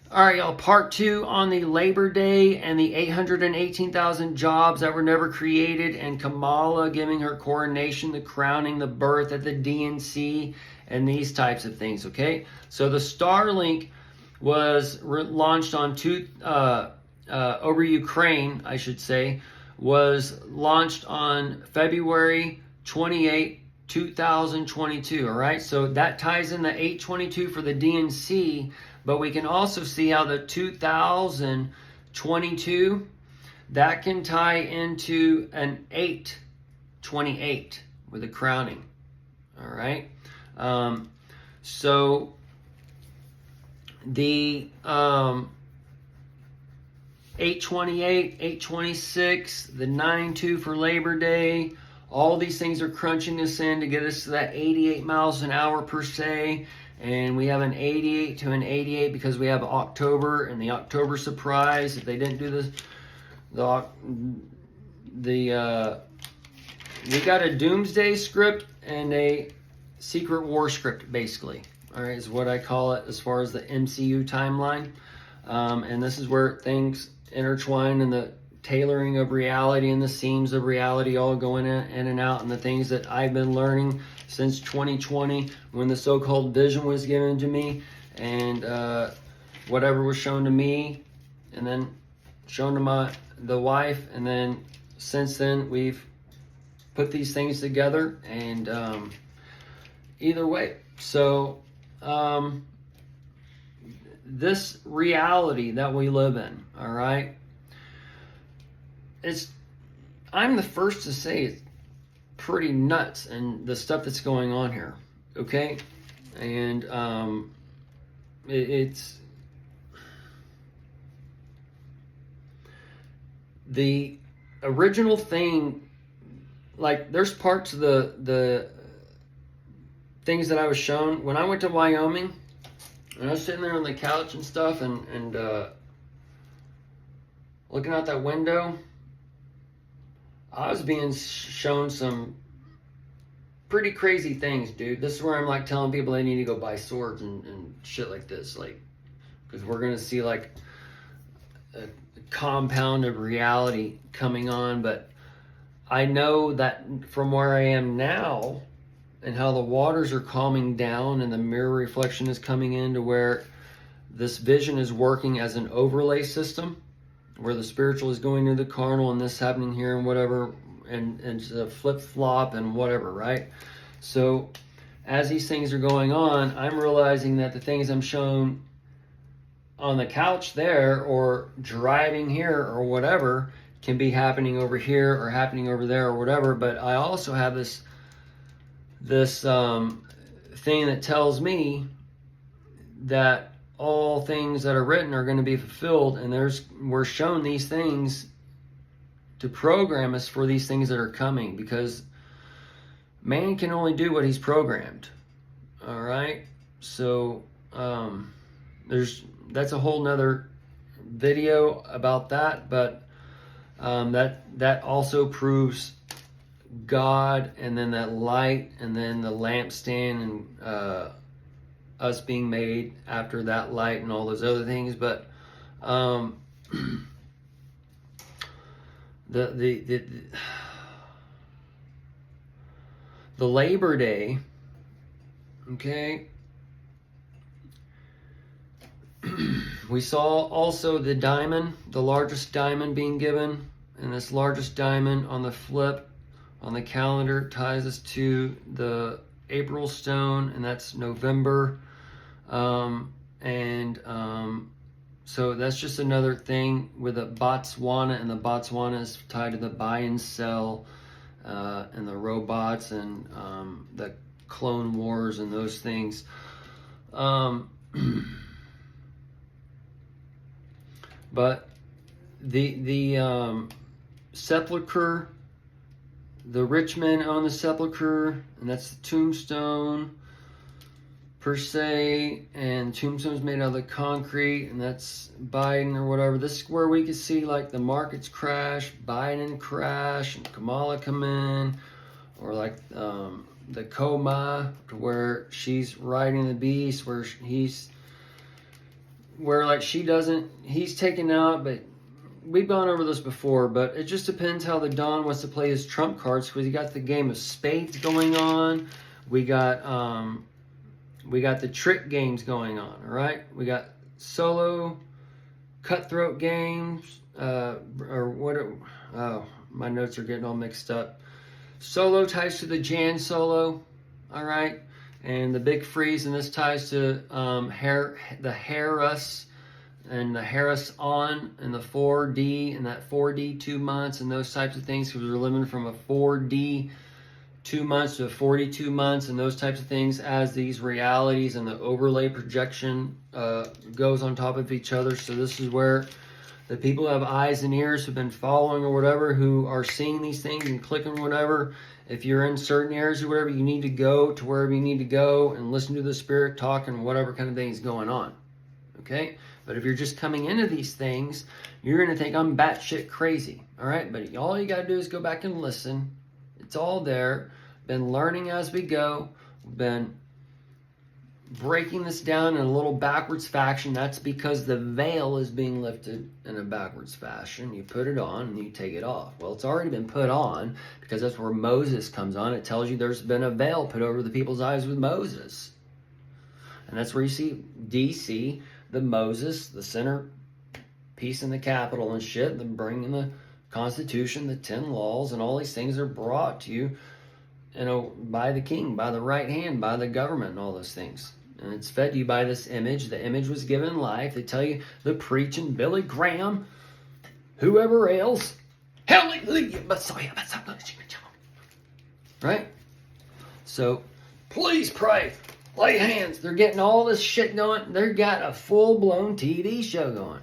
All right, y'all, part 2 on the Labor Day and the 818,000 jobs that were never created, and Kamala giving her coronation, the crowning, the birth at the DNC, and these types of things, okay? So the Starlink was launched on over Ukraine, I should say, was launched on February 28, 2022, all right? So that ties in the 822 for the DNC, but we can also see how the 2022, that can tie into an 828 with a crowning, all right? So the 828, 826, the 92 for Labor Day, all these things are crunching us in to get us to that 88 miles an hour per se. And we have an 88 to an 88 because we have October and the October surprise. If they didn't do this, we got a doomsday script and a secret war script, basically. All right, is what I call it as far as the MCU timeline. And this is where things intertwine and the tailoring of reality and the seams of reality all going in and out, and the things that I've been learning since 2020 when the so-called vision was given to me, and whatever was shown to me and then shown to the wife, and then since then we've put these things together, and either way, so this reality that we live in, all right, I'm the first to say it's pretty nuts, and the stuff that's going on here, okay? And it's the original thing. Like, there's parts of the things that I was shown when I went to Wyoming, and I was sitting there on the couch and stuff, and looking out that window. I was being shown some pretty crazy things, dude. This is where I'm like telling people they need to go buy swords and shit like this, like, because we're gonna see like a compound of reality coming on. But I know that from where I am now and how the waters are calming down and the mirror reflection is coming in to where this vision is working as an overlay system, where the spiritual is going to the carnal and this happening here and whatever, and a flip-flop and whatever, right? So as these things are going on, I'm realizing that the things I'm shown on the couch there or driving here or whatever can be happening over here or happening over there or whatever. But I also have this thing that tells me that all things that are written are going to be fulfilled, and we're shown these things to program us for these things that are coming, because man can only do what he's programmed. All right, so that's a whole nother video about that, but that also proves God, and then that light, and then the lampstand, and us being made after that light and all those other things. But the Labor Day, okay, we saw also the diamond, the largest diamond being given, and this largest diamond on the flip on the calendar ties us to the April stone, and that's November. So that's just another thing with the Botswana, and the Botswana is tied to the buy and sell, and the robots, and the clone wars and those things. But the sepulcher, the rich men own the sepulcher, and that's the tombstone per se, and tombstone's made out of the concrete, and that's Biden or whatever. This is where we can see like the markets crash, Biden crash, and Kamala come in, or like the coma, to where she's riding the beast, where he's where like he's taken out, but we've gone over this before, but it just depends how the Don wants to play his trump cards, because you got the game of spades going on. We got the trick games going on, all right? We got solo cutthroat games, my notes are getting all mixed up. Solo ties to the Jan solo, all right? And the big freeze, and this ties to the Harris and the Harris on and the 4D and that 4D 2 months and those types of things, because we're living from a 4D 2 months to 42 months and those types of things as these realities and the overlay projection goes on top of each other. So this is where the people who have eyes and ears who've been following or whatever, who are seeing these things and clicking whatever, if you're in certain areas or whatever, you need to go to wherever you need to go and listen to the spirit talk and whatever kind of thing is going on. Okay? But if you're just coming into these things, you're going to think I'm batshit crazy. All right? But all you got to do is go back and listen. It's all there. Been learning as we go. Been breaking this down in a little backwards fashion. That's because the veil is being lifted in a backwards fashion. You put it on and you take it off. Well, it's already been put on, because that's where Moses comes on. It tells you there's been a veil put over the people's eyes with Moses. And that's where you see DC, the Moses, the center piece in the Capitol and shit, the bringing the Constitution, the 10 laws, and all these things are brought to you, by the king, by the right hand, by the government, and all those things. And it's fed to you by this image. The image was given life. They tell you the preaching, Billy Graham, whoever else, hallelujah, Messiah, right? So please pray, lay hands. They're getting all this shit going. They've got a full-blown TV show going.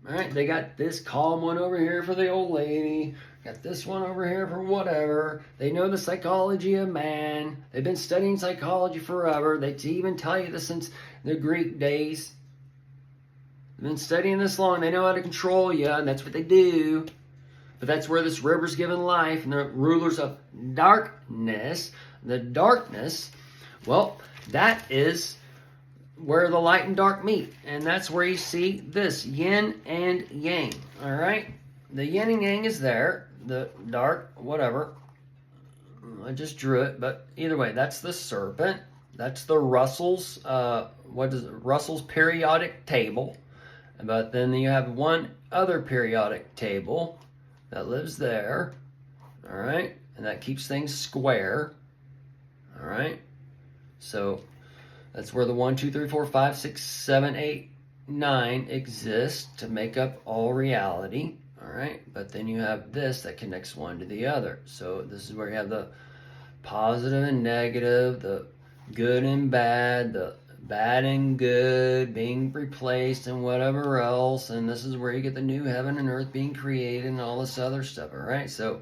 All right, they got this calm one over here for the old lady. Got this one over here for whatever. They know the psychology of man. They've been studying psychology forever. They even tell you this since the Greek days. They've been studying this long. They know how to control you, and that's what they do. But that's where this river's given life, and the rulers of darkness. The darkness, well, that is where the light and dark meet. And that's where you see this, yin and yang. All right? The yin and yang is there. The dark, whatever. I just drew it, but either way, that's the serpent. That's the Russell's, Russell's periodic table. But then you have one other periodic table that lives there. All right? And that keeps things square. All right? So that's where the 1, 2, 3, 4, 5, 6, 7, 8, 9 exists to make up all reality. All right, but then you have this that connects one to the other. So this is where you have the positive and negative, the good and bad, the bad and good being replaced and whatever else. And this is where you get the new heaven and earth being created and all this other stuff. All right, so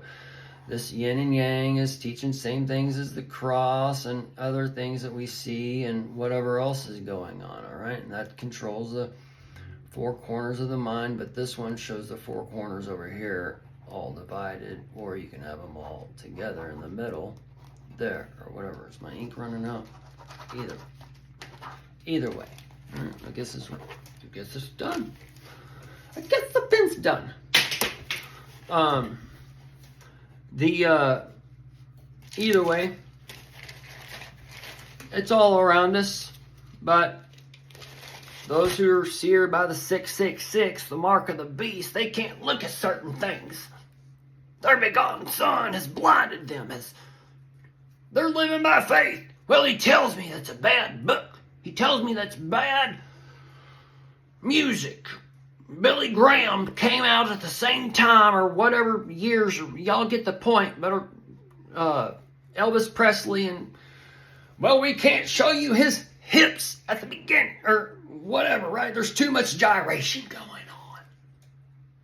this yin and yang is teaching same things as the cross and other things that we see and whatever else is going on. All right, and that controls the 4 corners of the mind, but this one shows the 4 corners over here all divided, or you can have them all together in the middle there, or whatever. Is my ink running out? Either way. I guess it's done. I guess the pen's done. Either way, it's all around us, but those who are seared by the 666, the mark of the beast, they can't look at certain things. Their begotten Son has blinded them as they're living by faith. Well, he tells me that's a bad book. He tells me that's bad music. Billy Graham came out at the same time or whatever years. Y'all get the point. But Elvis Presley and, well, we can't show you his hips at the beginning or whatever, right? There's too much gyration going on.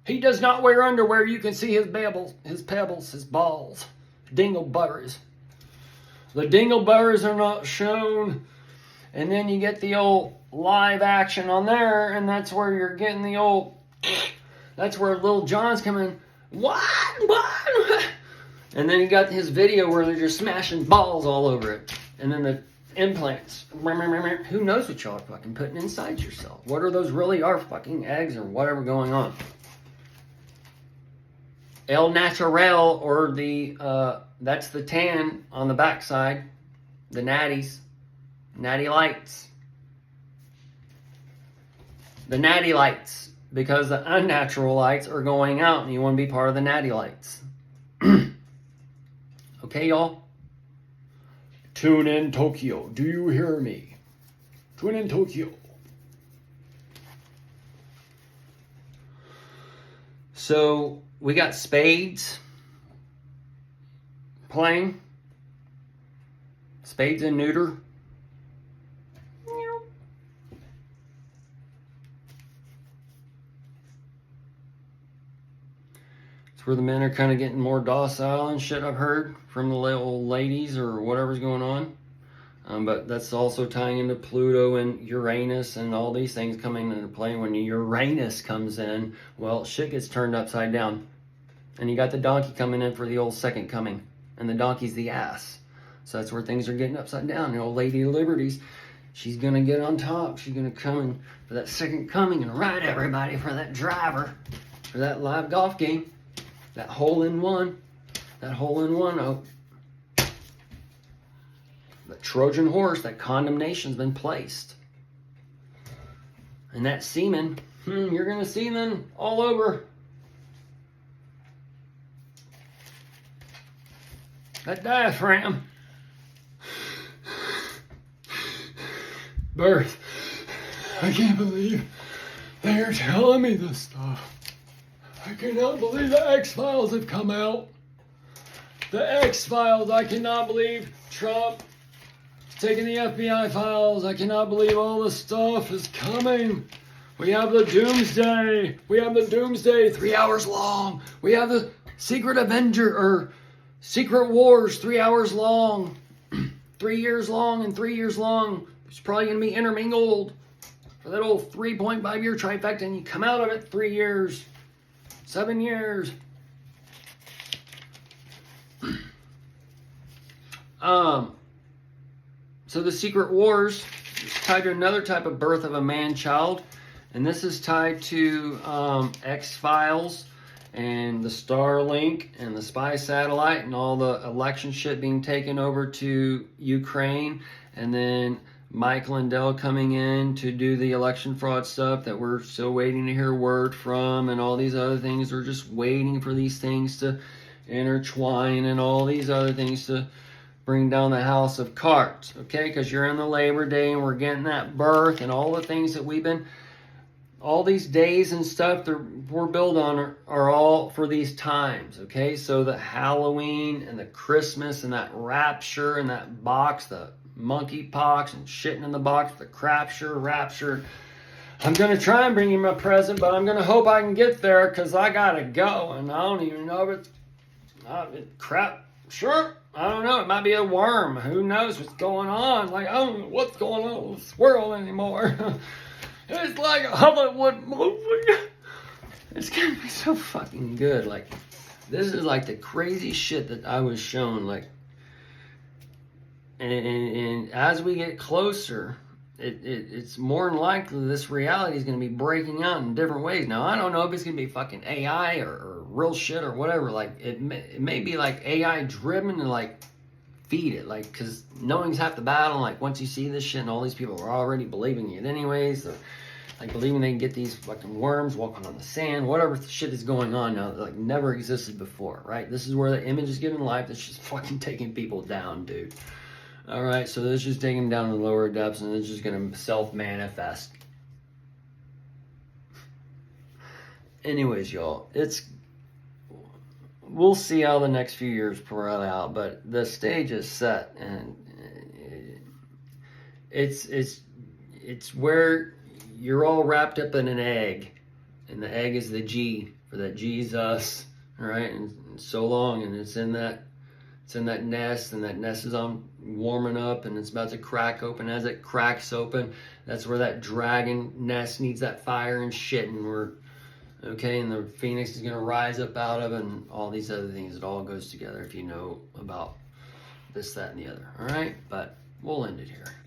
He does not wear underwear. You can see his pebbles, his balls, dinglebutters. The dinglebutters are not shown. And then you get the old live action on there, and that's where you're getting the old, that's where Little John's coming, what? And then you got his video where they're just smashing balls all over it. And then implants. Who knows what y'all are fucking putting inside yourself? What are those really are fucking eggs or whatever going on? El Natural, or the, that's the tan on the backside. The natties. Natty lights. The natty lights. Because the unnatural lights are going out and you want to be part of the natty lights. Okay, y'all? Tune in Tokyo. Do you hear me? Tune in Tokyo. So we got spades playing. Spades and neuter. It's where the men are kind of getting more docile and shit, I've heard from the little ladies or whatever's going on. But that's also tying into Pluto and Uranus and all these things coming into play. When Uranus comes in, well, shit gets turned upside down. And you got the donkey coming in for the old second coming. And the donkey's the ass. So that's where things are getting upside down. The old Lady of Liberties, she's going to get on top. She's going to come in for that second coming and ride everybody for that driver. For that live golf game. That hole-in-one. That hole-in-one. Oh. The Trojan horse, that condemnation's been placed. And that semen, you're going to see them all over. That diaphragm. Birth. I can't believe they're telling me this stuff. I cannot believe the X-Files have come out. The X-Files, I cannot believe Trump taking the FBI files. I cannot believe all this stuff is coming. We have the Doomsday. We have the Doomsday 3 hours long. We have the Secret Avenger or Secret Wars 3 hours long. 3 years long and 3 years long. It's probably going to be intermingled for that old 3.5 year trifecta, and you come out of it 3 years, 7 years. So the Secret Wars is tied to another type of birth of a man-child. And this is tied to X-Files and the Starlink and the spy satellite and all the election shit being taken over to Ukraine. And then Mike Lindell coming in to do the election fraud stuff that we're still waiting to hear word from. And all these other things. We're just waiting for these things to intertwine and all these other things to bring down the house of cards, okay? Because you're in the Labor Day and we're getting that birth and all the things that we've been, all these days and stuff that we're built on are all for these times, okay? So the Halloween and the Christmas and that rapture and that box, the monkey pox and shitting in the box, the rapture. I'm going to try and bring you my present, but I'm going to hope I can get there because I got to go. And I don't even know if it's crap. Sure. I don't know. It might be a worm. Who knows what's going on? Like, I don't know what's going on with this world anymore. It's like a Hollywood movie. It's going to be so fucking good. Like, this is like the crazy shit that I was shown. Like, and as we get closer, it's more than likely this reality is going to be breaking out in different ways. Now, I don't know if it's going to be fucking AI or real shit or whatever. Like, it may be like AI driven to like feed it. Like, because knowing's half the battle. Like, once you see this shit and all these people are already believing it anyways. They're like believing they can get these fucking worms walking on the sand. Whatever shit is going on now that like never existed before, right? This is where the image is given life. That's just fucking taking people down, dude. Alright, so this is just taking them down to the lower depths and it's just going to self-manifest. Anyways, y'all, we'll see how the next few years play out, but the stage is set and it's where you're all wrapped up in an egg, and the egg is the G for that Jesus, alright, and so long, and it's in that nest, and that nest is on warming up and it's about to crack open. As it cracks open, that's where that dragon nest needs that fire and shit, and and the phoenix is going to rise up out of it and all these other things. It all goes together if you know about this, that, and the other. All right, but we'll end it here.